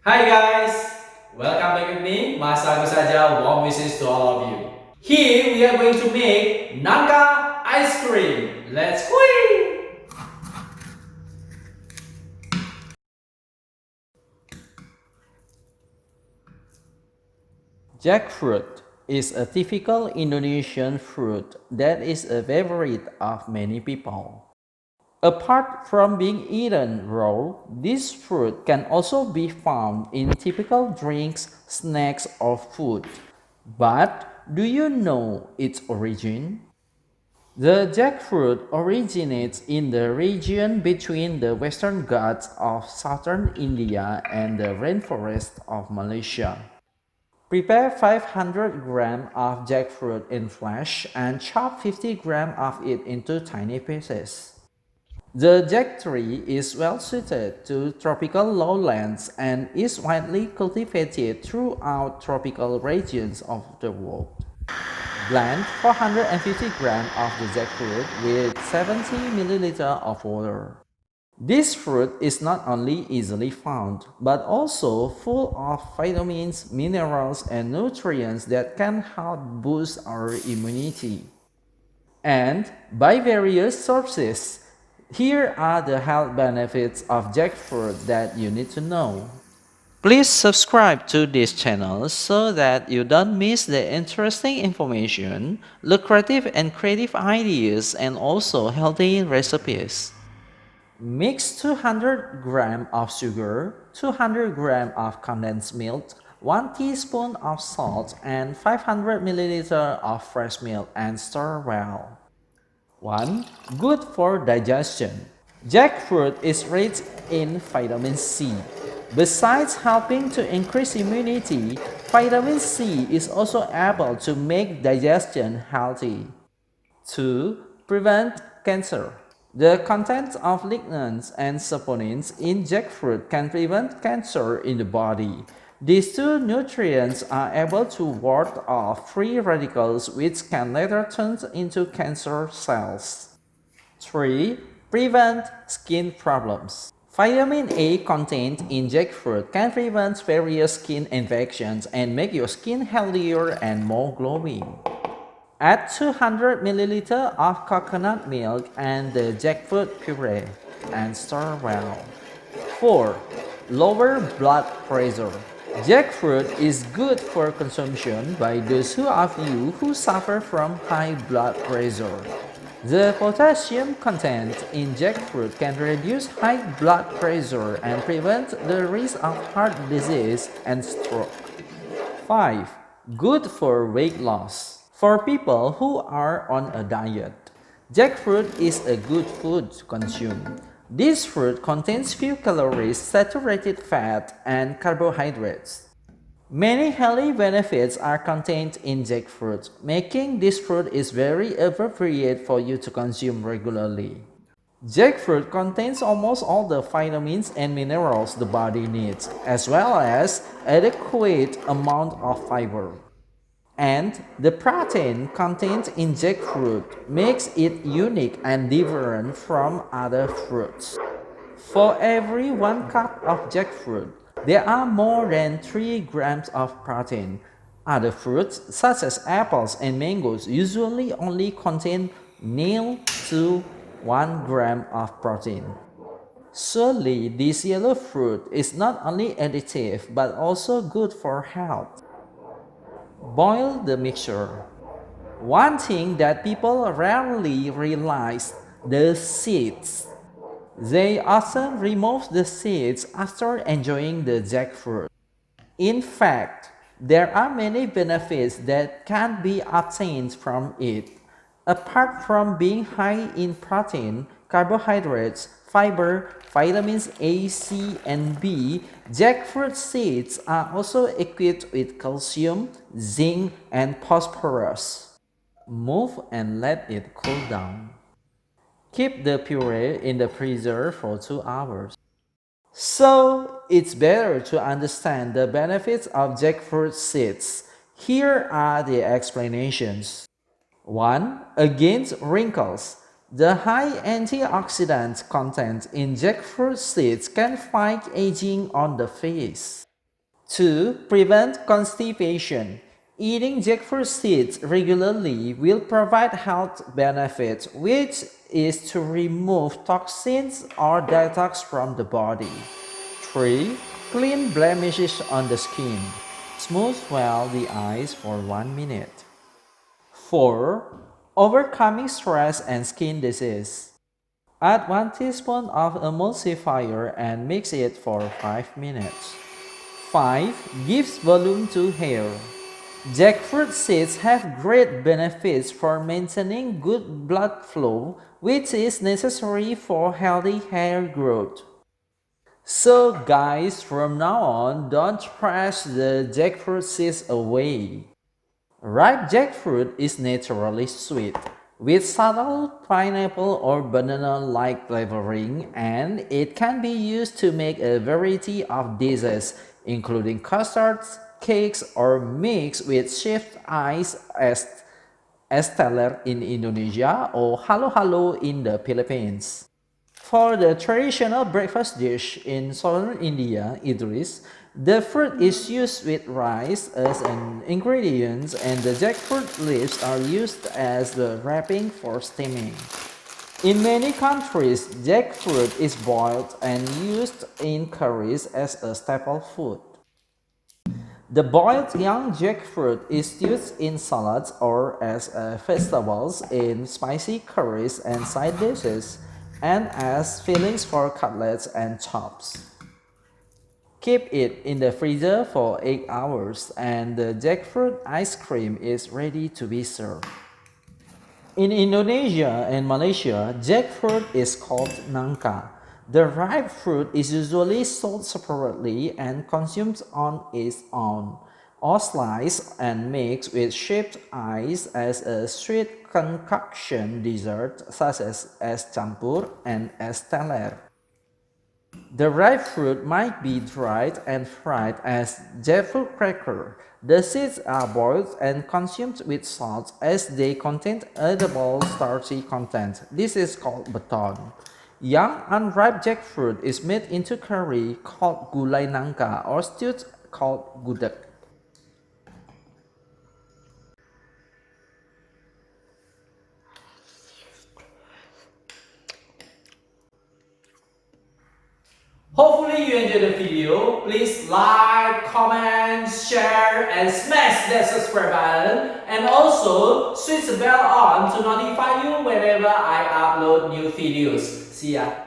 Hi guys! Welcome back with me, Mas Agus Saja. Warm wishes to all of you. Here we are going to make Nangka ice cream. Let's go! Jackfruit is a typical Indonesian fruit that is a favorite of many people. Apart from being eaten raw, this fruit can also be found in typical drinks, snacks, or food. But do you know its origin? The jackfruit originates in the region between the Western Ghats of southern India and the rainforest of Malaysia. Prepare 500 grams of jackfruit in flesh and chop 50 grams of it into tiny pieces. The jack tree is well suited to tropical lowlands and is widely cultivated throughout tropical regions of the world. Blend 450 grams of the jackfruit with 70 milliliters of water. This fruit is not only easily found, but also full of vitamins, minerals, and nutrients that can help boost our immunity. And by various sources, here are the health benefits of jackfruit that you need to know. Please subscribe to this channel so that you don't miss the interesting information, lucrative and creative ideas, and also healthy recipes. Mix 200 grams of sugar, 200 grams of condensed milk, 1 teaspoon of salt, and 500 milliliters of fresh milk and stir well. 1. Good for digestion. Jackfruit is rich in vitamin C. Besides helping to increase immunity, vitamin C is also able to make digestion healthy. 2. Prevent cancer. The content of lignans and saponins in jackfruit can prevent cancer in the body. These two nutrients are able to ward off free radicals which can later turn into cancer cells. 3. Prevent skin problems. Vitamin A contained in jackfruit can prevent various skin infections and make your skin healthier and more glowing. Add 200 milliliters of coconut milk and the jackfruit puree and stir well. 4. Lower blood pressure. Jackfruit is good for consumption by those of you who suffer from high blood pressure. The potassium content in jackfruit can reduce high blood pressure and prevent the risk of heart disease and stroke. 5. Good for weight loss. For people who are on a diet, jackfruit is a good food to consume. This fruit contains few calories, saturated fat, and carbohydrates. Many healthy benefits are contained in jackfruit, making this fruit is very appropriate for you to consume regularly. Jackfruit contains almost all the vitamins and minerals the body needs, as well as adequate amount of fiber. And the protein contained in jackfruit makes it unique and different from other fruits. For every 1 cup of jackfruit, there are more than 3 grams of protein. Other fruits, such as apples and mangoes, usually only contain 0 to 1 gram of protein. Surely, this yellow fruit is not only addictive but also good for health. Boil the mixture. One thing that people rarely realize, the seeds. They often remove the seeds after enjoying the jackfruit. In fact, there are many benefits that can be obtained from it. Apart from being high in protein, carbohydrates, fiber, vitamins A, C, and B, jackfruit seeds are also equipped with calcium, zinc, and phosphorus. Move and let it cool down. Keep the puree in the freezer for 2 hours. So, it's better to understand the benefits of jackfruit seeds. Here are the explanations. 1. Against wrinkles. The high antioxidant content in jackfruit seeds can fight aging on the face. To prevent constipation, eating jackfruit seeds regularly will provide health benefits, which is to remove toxins or detox from the body. 3. Clean blemishes on the skin. Smooth well the eyes for 1 minute. 4. Overcoming stress and skin disease. Add 1 teaspoon of emulsifier and mix it for 5 minutes. 5. Gives volume to hair. Jackfruit seeds have great benefits for maintaining good blood flow, which is necessary for healthy hair growth. So guys, from now on, don't trash the jackfruit seeds away. Ripe jackfruit is naturally sweet, with subtle pineapple or banana-like flavoring, and it can be used to make a variety of dishes, including custards, cakes, or mixed with shaved ice as teler in Indonesia or halo-halo in the Philippines. For the traditional breakfast dish in southern India, idlis, the fruit is used with rice as an ingredient and the jackfruit leaves are used as the wrapping for steaming. In many countries, jackfruit is boiled and used in curries as a staple food. The boiled young jackfruit is used in salads or as vegetables in spicy curries and side dishes, and as fillings for cutlets and chops. Keep it in the freezer for 8 hours and the jackfruit ice cream is ready to be served. In Indonesia and Malaysia, jackfruit is called nangka. The ripe fruit is usually sold separately and consumed on its own, or sliced and mixed with shaved ice as a sweet concoction dessert such as es campur and es teler. The ripe fruit might be dried and fried as jackfruit cracker. The seeds are boiled and consumed with salt as they contain edible starchy content. This is called beton. Young unripe jackfruit is made into curry called gulai nangka or stewed called gudeg. Hopefully you enjoyed the video. Please like, comment, share and smash that subscribe button. And also switch the bell on to notify you whenever I upload new videos. See ya.